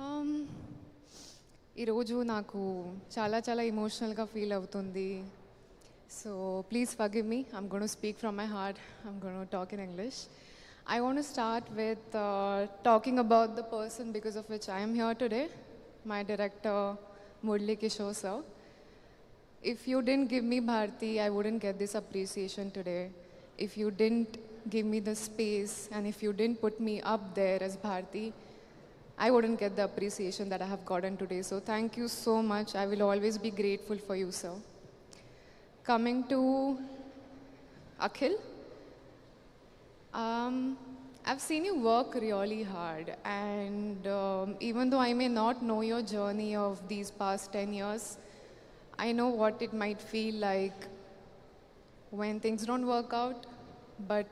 Um, ఈరోజు నాకు చాలా చాలా ఎమోషనల్గా ఫీల్ అవుతుంది. So please forgive me. I'm gonna speak from my heart. I'm gonna talk in English. I want to start with talking about the person because of which I am here today, my director, Murli Kishore sir. If you didn't give me Bharti, I wouldn't get this appreciation today. If you didn't give me the space and if you didn't put me up there as Bharti, I wouldn't get the appreciation that I have gotten today. So thank you so much. I will always be grateful for you, sir. Coming to Akhil, I've seen you work really hard, and even though I may not know your journey of these past 10 years, I know what it might feel like when things don't work out. But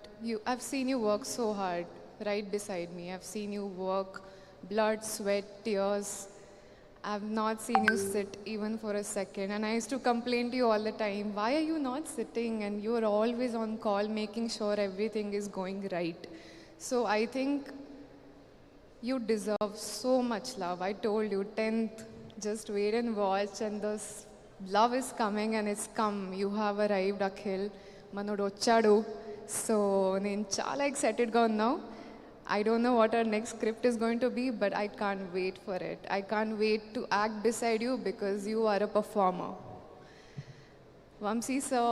I've seen you work so hard right beside me. I've seen you work blood, sweat, tears. I've not seen you sit even for a second. And I used to complain to you all the time, why are you not sitting? And you are always on call, making sure everything is going right. So I think you deserve so much love. I told you, 10th, just wait and watch. And this love is coming and it's come. You have arrived, Akhil. Manodu Ochadu. So నేను చాలా ఎక్సైటెడ్గా ఉన్నావు. I don't know what our next script is going to be, but I can't wait for it. I can't wait to act beside you because you are a performer. Vamsi sir,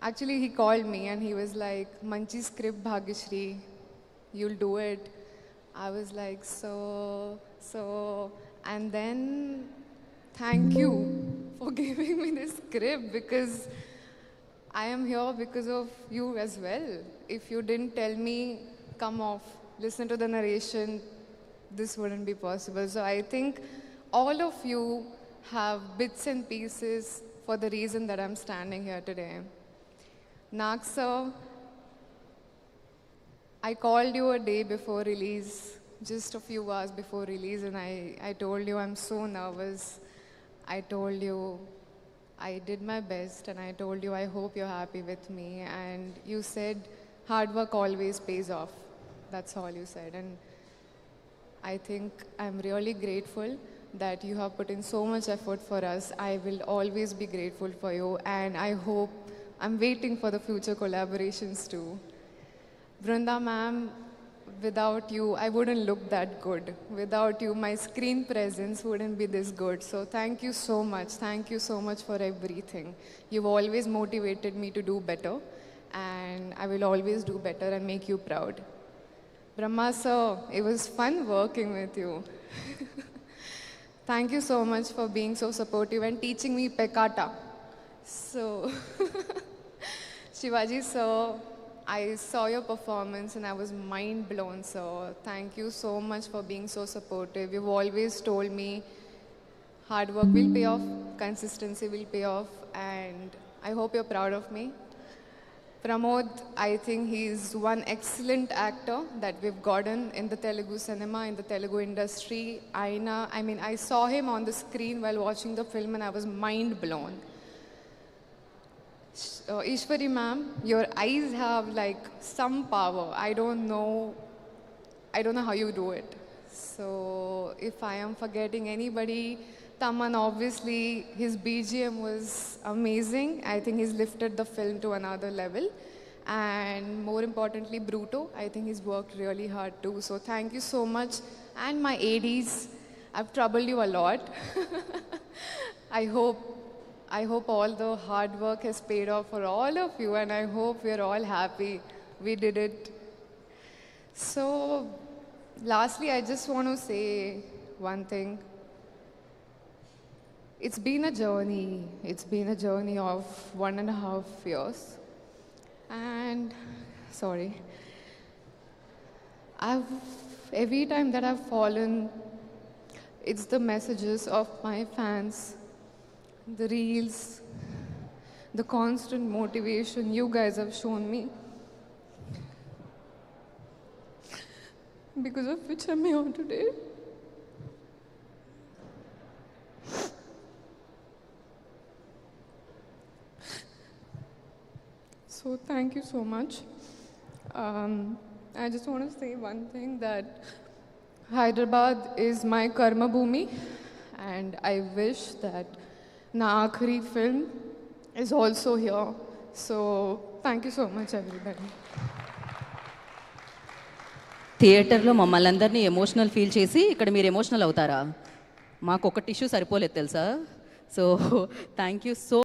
actually he called me and he was like, Manchi script Bhagyashree, you'll do it. I was like, so, and then thank you for giving me this script because I am here because of you as well. If you didn't tell me, come off, listen to the narration, this wouldn't be possible. So I think all of you have bits and pieces for the reason that I'm standing here today. Nag sir, I called you a day before release, just a few hours before release, and I told you I'm so nervous. I told you I did my best, and I told you I hope you're happy with me. And you said hard work always pays off. That's all you said. And I think I'm really grateful that you have put in so much effort for us. I will always be grateful for you, and I hope I'm waiting for the future collaborations too. Vrunda ma'am, without you, I wouldn't look that good. Without you, my screen presence wouldn't be this good. So thank you so much. Thank you so much for everything. You've always motivated me to do better, and I will always do better and make you proud. Brahma sir, it was fun working with you. Thank you so much for being so supportive and teaching me Pekata. So, Shivaji sir, I saw your performance and I was mind blown, sir. Thank you so much for being so supportive. You've always told me hard work will pay off, consistency will pay off, and I hope you're proud of me. Pramod, I think he's one excellent actor that we've gotten in the Telugu cinema, in the Telugu industry. I saw him on the screen while watching the film and I was mind blown. Ishwari ma'am, your eyes have like some power. I don't know how you do it. So if I am forgetting anybody, Taman, obviously his BGM was amazing. I think he's lifted the film to another level. And more importantly, Bruto, I think he's worked really hard too. So thank you so much. And my ADs, I've troubled you a lot. I hope all the hard work has paid off for all of you, and I hope we're all happy we did it. So lastly, I just want to say one thing. It's been a journey. It's been a journey of 1.5 years. And sorry. Every time that I've fallen, it's the messages of my fans, the reels, the constant motivation you guys have shown me, because of which I'm here today. So thank you so much. I just want to say one thing, that Hyderabad is my karma bhumi, and I wish that na aakhri film is also here. So thank you so much, everybody. థియేటర్లో మమ్మల్ని అందరినీ emotional feel చేసి ఇక్కడ మీరు emotional అవుతారా? మాకు ఒక tissue సరిపోలేదు తెలుసా. So thank you so